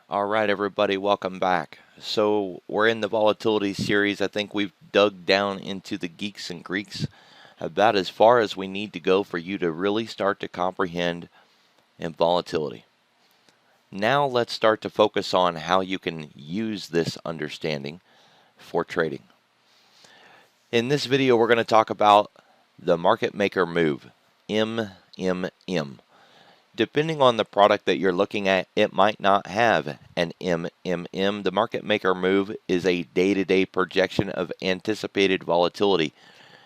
All right, everybody, welcome back. So, we're in the volatility series. I think we've dug down into the geeks and Greeks about as far as we need to go for you to really start to comprehend in volatility. Now, let's start to focus on how you can use this understanding for trading. In this video, we're going to talk about the market maker move, MMM. Depending on the product that you're looking at, it might not have an MMM. The market maker move is a day-to-day projection of anticipated volatility.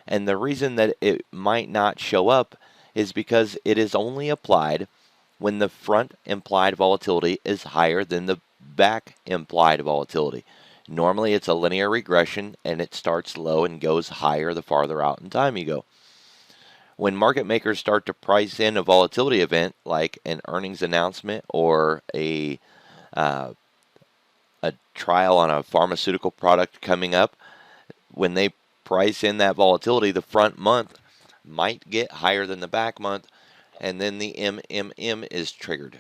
And the reason that it might not show up is because it is only applied when the front implied volatility is higher than the back implied volatility. Normally it's a linear regression and it starts low and goes higher the farther out in time you go. When market makers start to price in a volatility event like an earnings announcement or a trial on a pharmaceutical product coming up, when they price in that volatility, the front month might get higher than the back month, and then the MMM is triggered.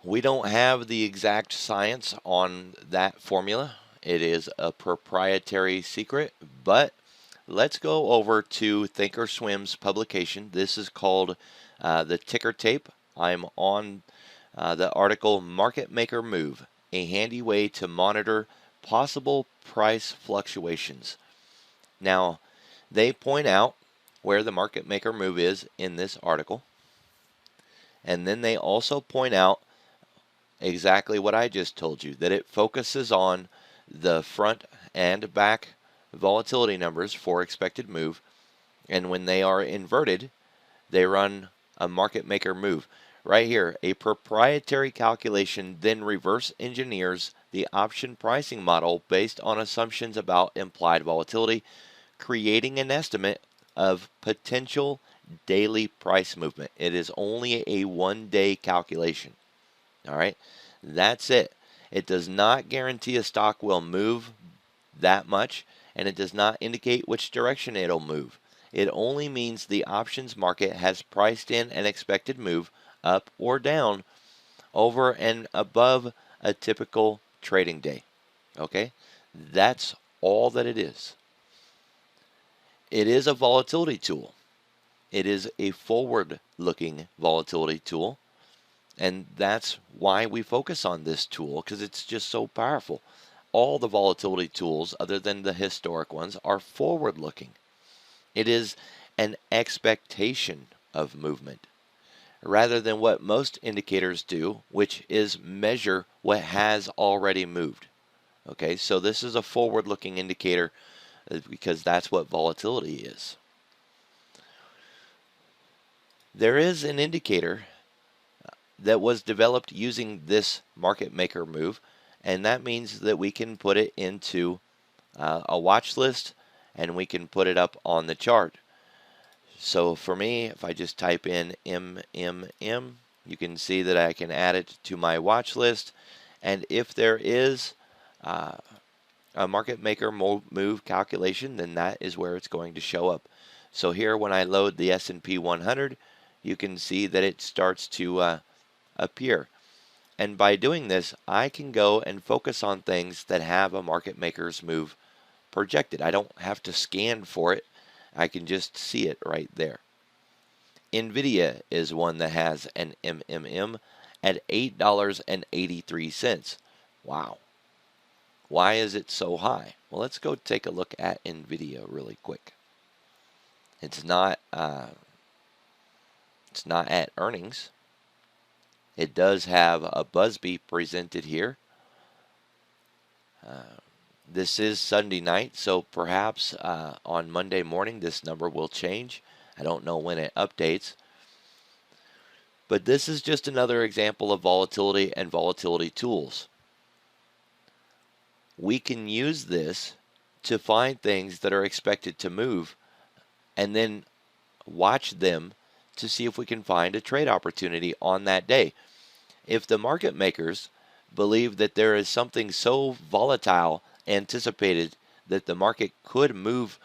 We don't have the exact science on that formula. It is a proprietary secret, but let's go over to Thinkorswim's publication. This is called the ticker tape. I'm on the article Market Maker Move, a handy way to monitor possible price fluctuations. Now, they point out where the market maker move is in this article, and then they also point out exactly what I just told you, that it focuses on the front and back volatility numbers for expected move, and when they are inverted, they run a market maker move. Right here, a proprietary calculation then reverse engineers the option pricing model based on assumptions about implied volatility, creating an estimate of potential daily price movement. It is only a one-day calculation. All right, that's it. It does not guarantee a stock will move that much, and it does not indicate which direction it'll move. It only means the options market has priced in an expected move up or down over and above a typical trading day. Okay, that's all that it is. It is a volatility tool. It is a forward-looking volatility tool. And that's why we focus on this tool, because it's just so powerful. All the volatility tools, other than the historic ones, are forward-looking. It is an expectation of movement, rather than what most indicators do, which is measure what has already moved. Okay, so this is a forward-looking indicator because that's what volatility is. There is an indicator that was developed using this market maker move, and that means that we can put it into a watch list and we can put it up on the chart. So for me, if I just type in MMM, you can see that I can add it to my watch list, and if there is a market maker move calculation, then that is where it's going to show up. So here, when I load the S&P 100, you can see that it starts to appear. And by doing this, I can go and focus on things that have a market maker's move projected. I don't have to scan for it. I can just see it right there. Nvidia is one that has an MMM at $8.83. Wow. Why is it so high? Well, let's go take a look at Nvidia really quick. It's not at earnings. It does have a Busby presented here. This is Sunday night, so perhaps on Monday morning this number will change. I don't know when it updates. But this is just another example of volatility and volatility tools. We can use this to find things that are expected to move and then watch them to see if we can find a trade opportunity on that day. If the market makers believe that there is something so volatile anticipated that the market could move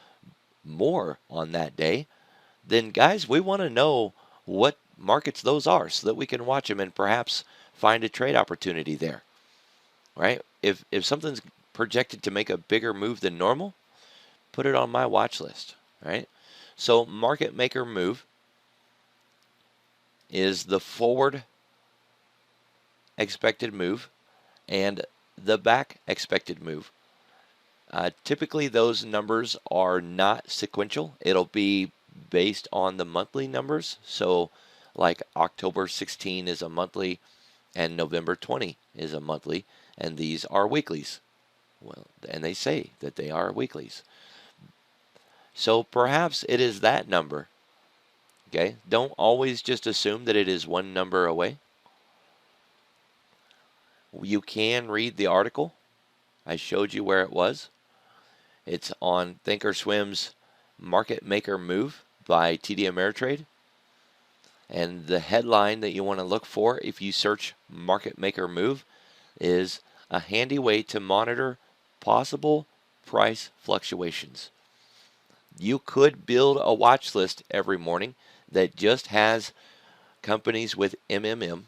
more on that day, then guys, we want to know what markets those are so that we can watch them and perhaps find a trade opportunity there, right? If something's projected to make a bigger move than normal, put it on my watch list, right? So market maker move is the forward expected move and the back expected move. Typically, those numbers are not sequential. It'll be based on the monthly numbers. So, like October 16 is a monthly, and November 20 is a monthly, and these are weeklies. Well, and they say that they are weeklies. So perhaps it is that number. Okay, don't always just assume that it is one number away. You can read the article. I showed you where it was. It's on Thinkorswim's Market Maker Move by TD Ameritrade. And the headline that you want to look for if you search Market Maker Move is a handy way to monitor possible price fluctuations. You could build a watch list every morning that just has companies with MMM,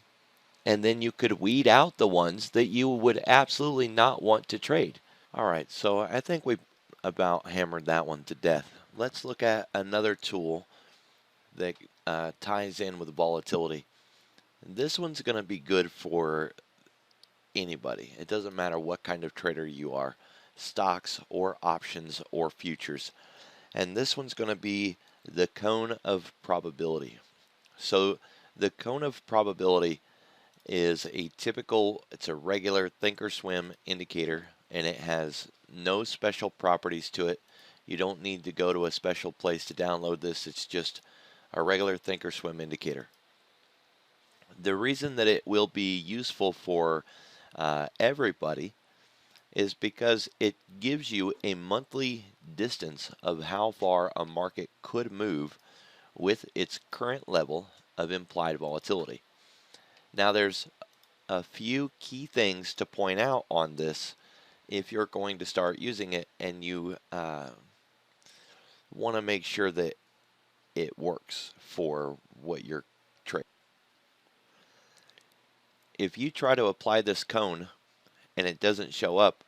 and then you could weed out the ones that you would absolutely not want to trade. All right, so I think we about hammered that one to death. Let's look at another tool that ties in with volatility. This one's going to be good for anybody. It doesn't matter what kind of trader you are, stocks or options or futures. And this one's going to be the cone of probability. So the cone of probability is it's a regular Thinkorswim indicator, and it has no special properties to it. You don't need to go to a special place to download this. It's just a regular Thinkorswim indicator. The reason that it will be useful for everybody is because it gives you a monthly distance of how far a market could move with its current level of implied volatility. Now there's a few key things to point out on this if you're going to start using it and you want to make sure that it works for what you're trading. If you try to apply this cone and it doesn't show up,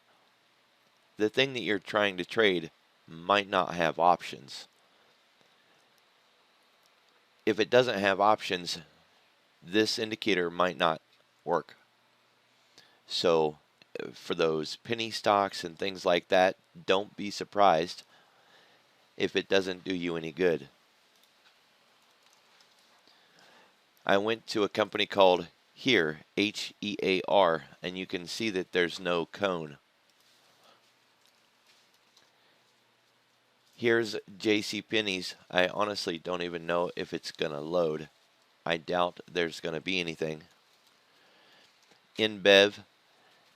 the thing that you're trying to trade might not have options. If it doesn't have options, this indicator might not work. So for those penny stocks and things like that, don't be surprised if it doesn't do you any good. I went to a company called Here, H-E-A-R, and you can see that there's no cone. Here's JCPenney's. I honestly don't even know if it's going to load. I doubt there's going to be anything. InBev,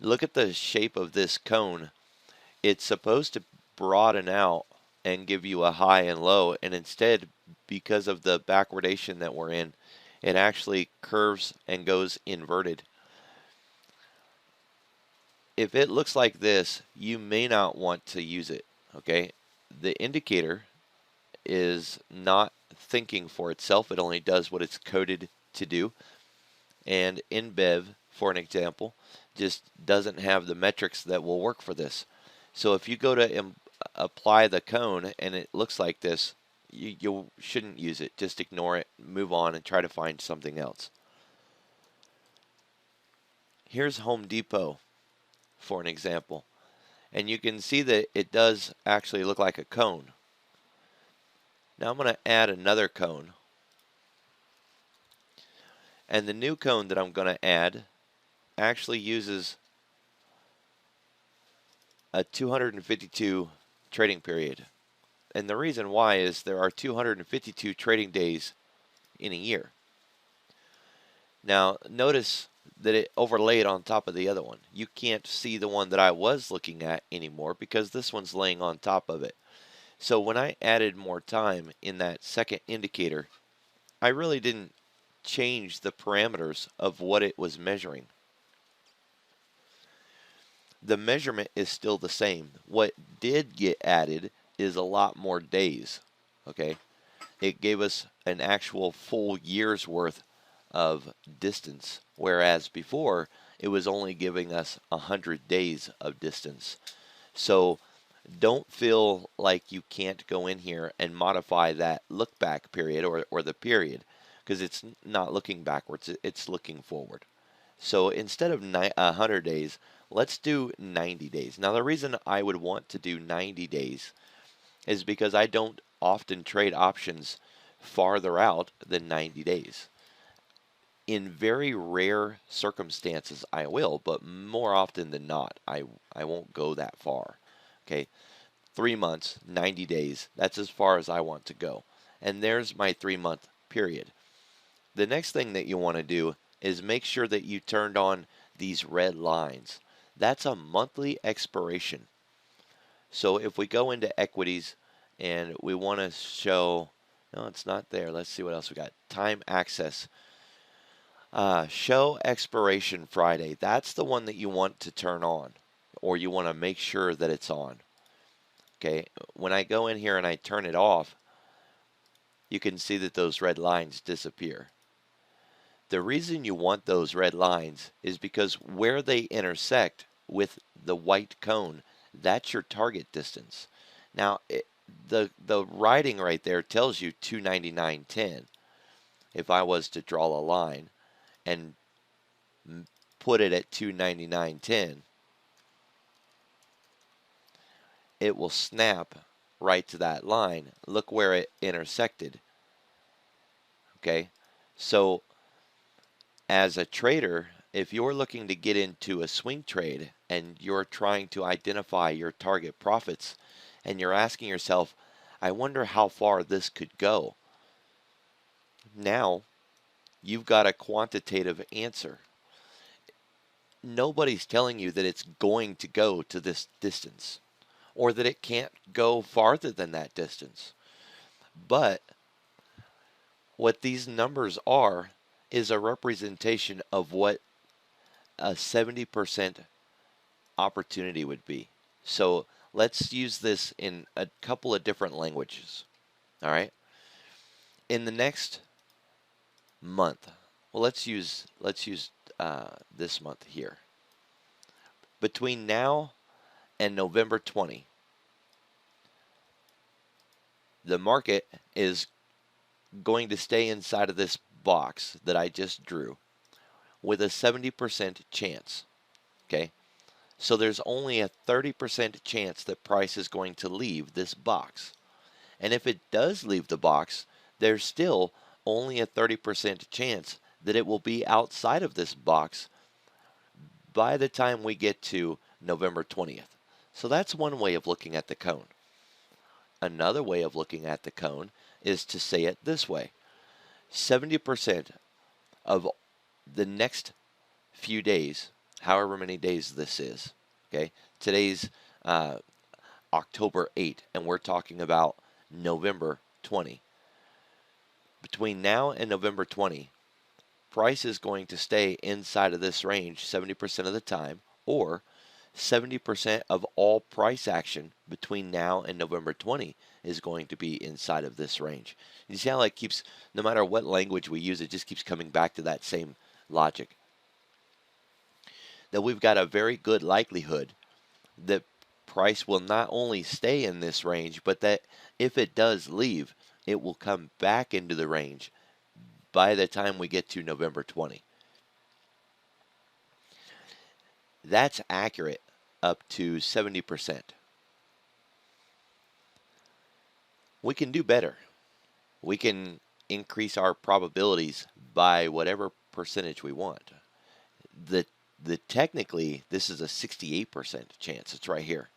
look at the shape of this cone. It's supposed to broaden out and give you a high and low, and instead, because of the backwardation that we're in, it actually curves and goes inverted. If it looks like this, you may not want to use it, okay? The indicator is not thinking for itself. It only does what it's coded to do. And InBev, for an example, just doesn't have the metrics that will work for this. So if you go to apply the cone and it looks like this, you shouldn't use it. Just ignore it, move on, and try to find something else. Here's Home Depot for an example. And you can see that it does actually look like a cone. Now I'm going to add another cone. And the new cone that I'm going to add actually uses a 252 trading period. And the reason why is there are 252 trading days in a year. Now notice that it overlaid on top of the other one. You can't see the one that I was looking at anymore because this one's laying on top of it. So when I added more time in that second indicator, I really didn't change the parameters of what it was measuring. The measurement is still the same. What did get added is a lot more days, okay? It gave us an actual full year's worth of distance, whereas before it was only giving us 100 days of distance. So don't feel like you can't go in here and modify that look back period or the period, because it's not looking backwards, it's looking forward. So instead of 100 days, let's do 90 days. Now the reason I would want to do 90 days is because I don't often trade options farther out than 90 days. In very rare circumstances, I will, but more often than not, I won't go that far. Okay, 3 months, 90 days, that's as far as I want to go. And there's my 3-month period. The next thing that you want to do is make sure that you turned on these red lines. That's a monthly expiration. So if we go into equities and we want to show, no, it's not there. Let's see what else we got. Time access. Show expiration Friday. That's the one that you want to turn on, or you want to make sure that it's on. Okay, when I go in here and I turn it off, you can see that those red lines disappear. The reason you want those red lines is because where they intersect with the white cone, that's your target distance. Now, the writing right there tells you 299.10. If I was to draw a line and put it at 299.10, it will snap right to that line. Look where it intersected. Okay, so as a trader, if you're looking to get into a swing trade and you're trying to identify your target profits and you're asking yourself, I wonder how far this could go. Now you've got a quantitative answer. Nobody's telling you that it's going to go to this distance or that it can't go farther than that distance. But what these numbers are is a representation of what a 70% opportunity would be. So let's use this in a couple of different languages. All right. In the next month, well, let's use this month here. Between now and November 20, the market is going to stay inside of this box that I just drew with a 70% chance. Okay. So there's only a 30% chance that price is going to leave this box. And if it does leave the box, there's still only a 30% chance that it will be outside of this box by the time we get to November 20th. So that's one way of looking at the cone. Another way of looking at the cone is to say it this way. 70% of the next few days, however many days this is, okay? Today's October 8, and we're talking about November 20. Between now and November 20, price is going to stay inside of this range 70% of the time, or 70% of all price action between now and November 20 is going to be inside of this range. You see how it keeps, no matter what language we use, it just keeps coming back to that same logic. That we've got a very good likelihood that price will not only stay in this range, but that if it does leave, it will come back into the range by the time we get to November 20. That's accurate up to 70%. We can do better. We can increase our probabilities by whatever percentage we want. The technically, this is a 68% chance. It's right here.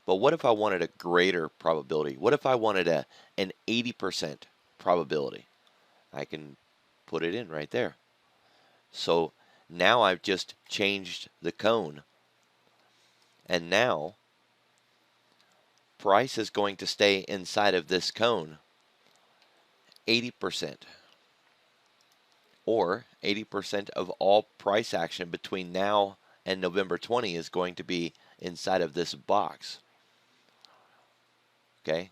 But what if I wanted a greater probability? What if I wanted an 80% probability? I can put it in right there. So now I've just changed the cone. And now price is going to stay inside of this cone 80%. Or 80% of all price action between now and November 20 is going to be inside of this box. Okay?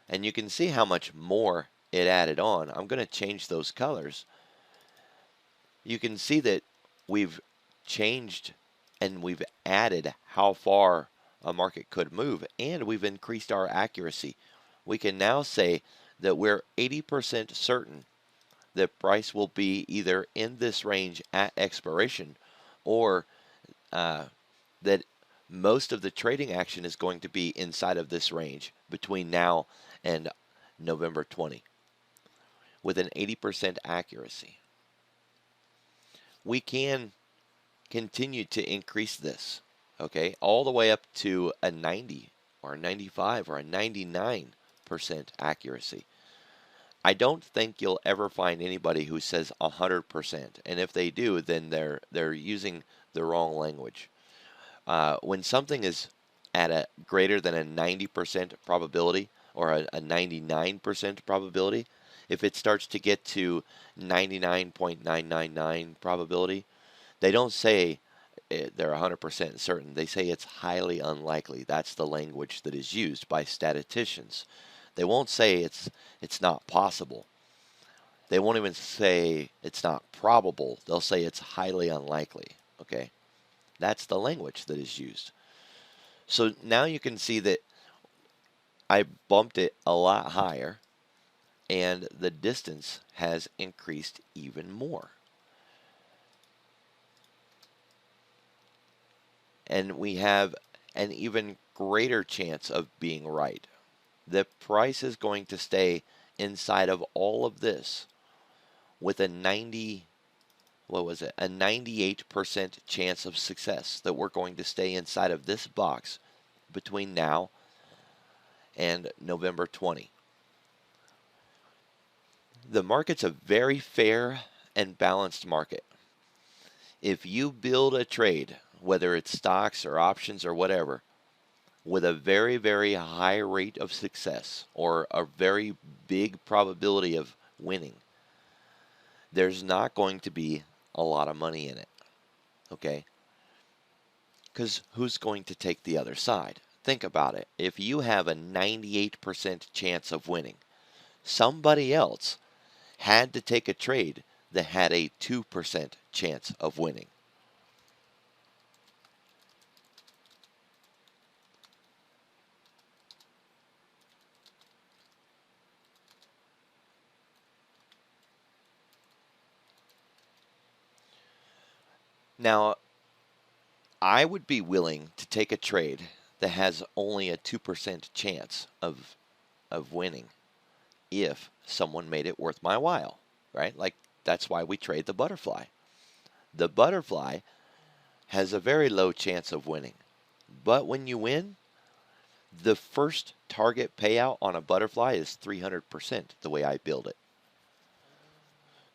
And you can see how much more it added on. I'm going to change those colors. you can see that we've changed and we've added how far a market could move, and we've increased our accuracy. We can now say that we're 80% certain that price will be either in this range at expiration, or that most of the trading action is going to be inside of this range between now and November 20 with an 80% accuracy. We can continue to increase this, okay, all the way up to a 90 or a 95 or a 99% accuracy. I don't think you'll ever find anybody who says 100%, and if they do, then they're using the wrong language. When something is at a greater than a 90% probability or a 99% probability, if it starts to get to 99.999 probability, they don't say they're 100% certain. They say it's highly unlikely. That's the language that is used by statisticians. They won't say it's not possible. They won't even say it's not probable. They'll say it's highly unlikely. Okay? That's the language that is used. So now you can see that I bumped it a lot higher, and the distance has increased even more. And we have an even greater chance of being right. The price is going to stay inside of all of this with a 98% chance of success that we're going to stay inside of this box between now and November 20. The market's a very fair and balanced market. If you build a trade, whether it's stocks or options or whatever, with a very, very high rate of success or a very big probability of winning, there's not going to be a lot of money in it, okay? Because who's going to take the other side? Think about it. If you have a 98% chance of winning, somebody else had to take a trade that had a 2% chance of winning. Now, I would be willing to take a trade that has only a 2% chance of winning if someone made it worth my while, right? Like, that's why we trade the butterfly. The butterfly has a very low chance of winning, but when you win, the first target payout on a butterfly is 300% the way I build it.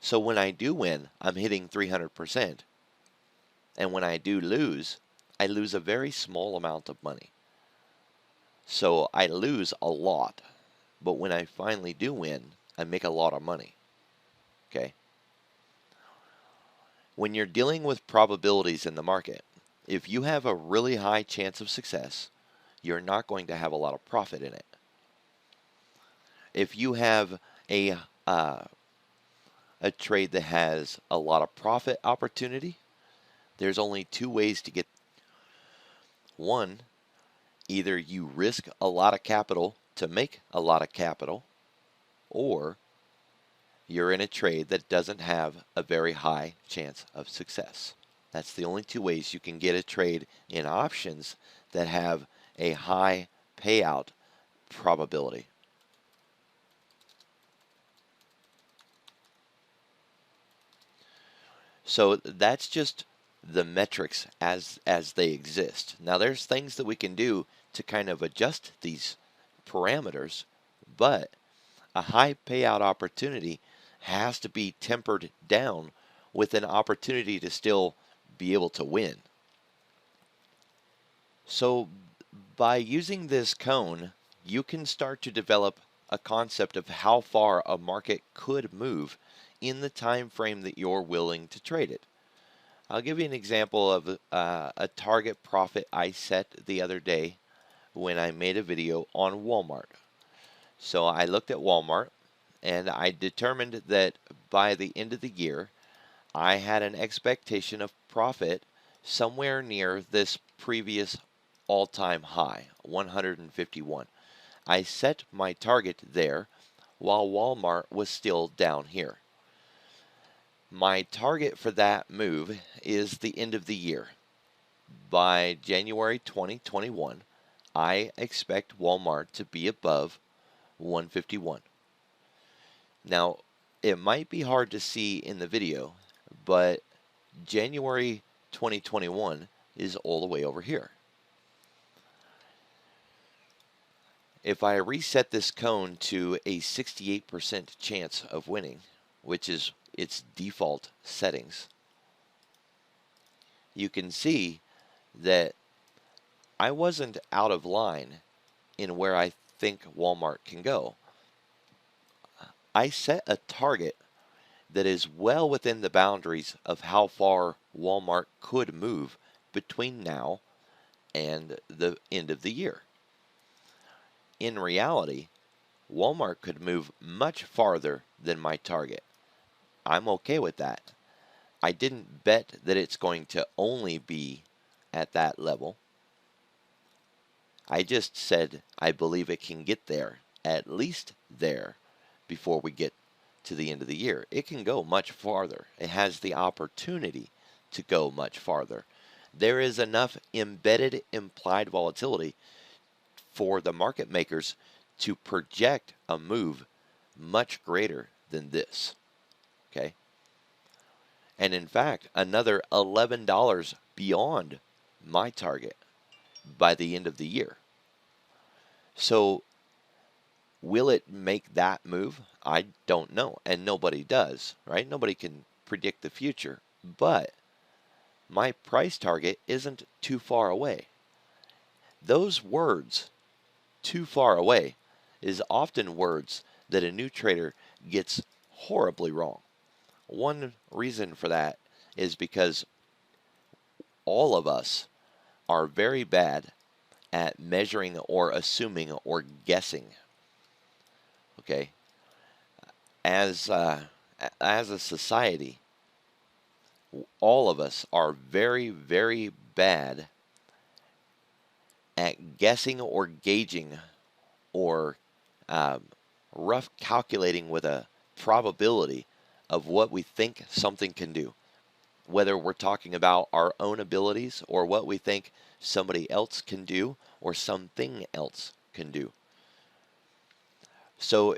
So when I do win, I'm hitting 300%. And when I do lose, I lose a very small amount of money. So I lose a lot. But when I finally do win, I make a lot of money. Okay? When you're dealing with probabilities in the market, if you have a really high chance of success, you're not going to have a lot of profit in it. If you have a trade that has a lot of profit opportunity, there's only two ways to get. One, either you risk a lot of capital to make a lot of capital, or you're in a trade that doesn't have a very high chance of success. That's the only two ways you can get a trade in options that have a high payout probability. So that's just the metrics as they exist. Now there's things that we can do to kind of adjust these parameters, but a high payout opportunity has to be tempered down with an opportunity to still be able to win. So by using this cone, you can start to develop a concept of how far a market could move in the time frame that you're willing to trade it. I'll give you an example of a target profit I set the other day when I made a video on Walmart. So I looked at Walmart and I determined that by the end of the year, I had an expectation of profit somewhere near this previous all-time high, 151. I set my target there while Walmart was still down here. My target for that move is the end of the year. By January 2021, I expect Walmart to be above 151. Now, it might be hard to see in the video, but January 2021 is all the way over here. If I reset this cone to a 68% chance of winning, which is its default settings, you can see that I wasn't out of line in where I think Walmart can go. I set a target that is well within the boundaries of how far Walmart could move between now and the end of the year. In reality, Walmart could move much farther than my target. I'm okay with that. I didn't bet that it's going to only be at that level. I just said I believe it can get there, at least there, before we get to the end of the year. It can go much farther. It has the opportunity to go much farther. There is enough embedded implied volatility for the market makers to project a move much greater than this. Okay? And in fact, another $11 beyond my target by the end of the year. So will it make that move? I don't know, and nobody does, right? Nobody can predict the future, but my price target isn't too far away. Those words, too far away, is often words that a new trader gets horribly wrong. One reason for that is because all of us are very bad at measuring or assuming or guessing. Okay? As a society, all of us are very, very bad at guessing or gauging or rough calculating with a probability of what we think something can do, whether we're talking about our own abilities or what we think somebody else can do or something else can do. So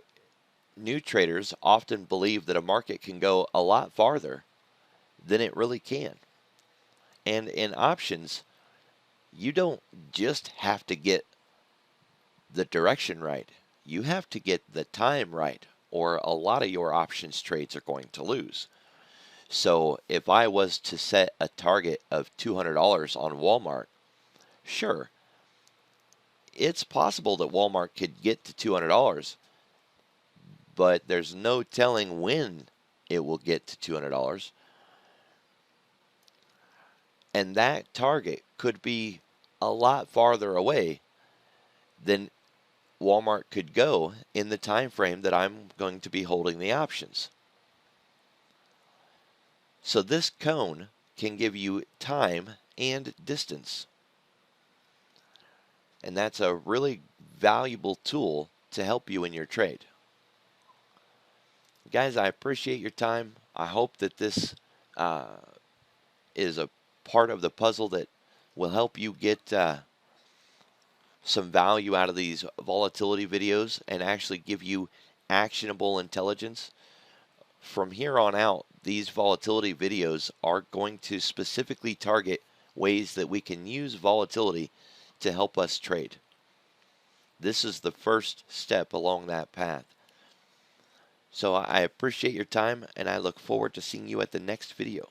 new traders often believe that a market can go a lot farther than it really can. And in options, you don't just have to get the direction right. You have to get the time right, or a lot of your options trades are going to lose. So if I was to set a target of $200 on Walmart, sure, it's possible that Walmart could get to $200, but there's no telling when it will get to $200. And that target could be a lot farther away than Walmart could go in the time frame that I'm going to be holding the options. So this cone can give you time and distance. And that's a really valuable tool to help you in your trade. Guys, I appreciate your time. I hope that this is a part of the puzzle that will help you get some value out of these volatility videos and actually give you actionable intelligence. From here on out, these volatility videos are going to specifically target ways that we can use volatility to help us trade. This is the first step along that path. So I appreciate your time, and I look forward to seeing you at the next video.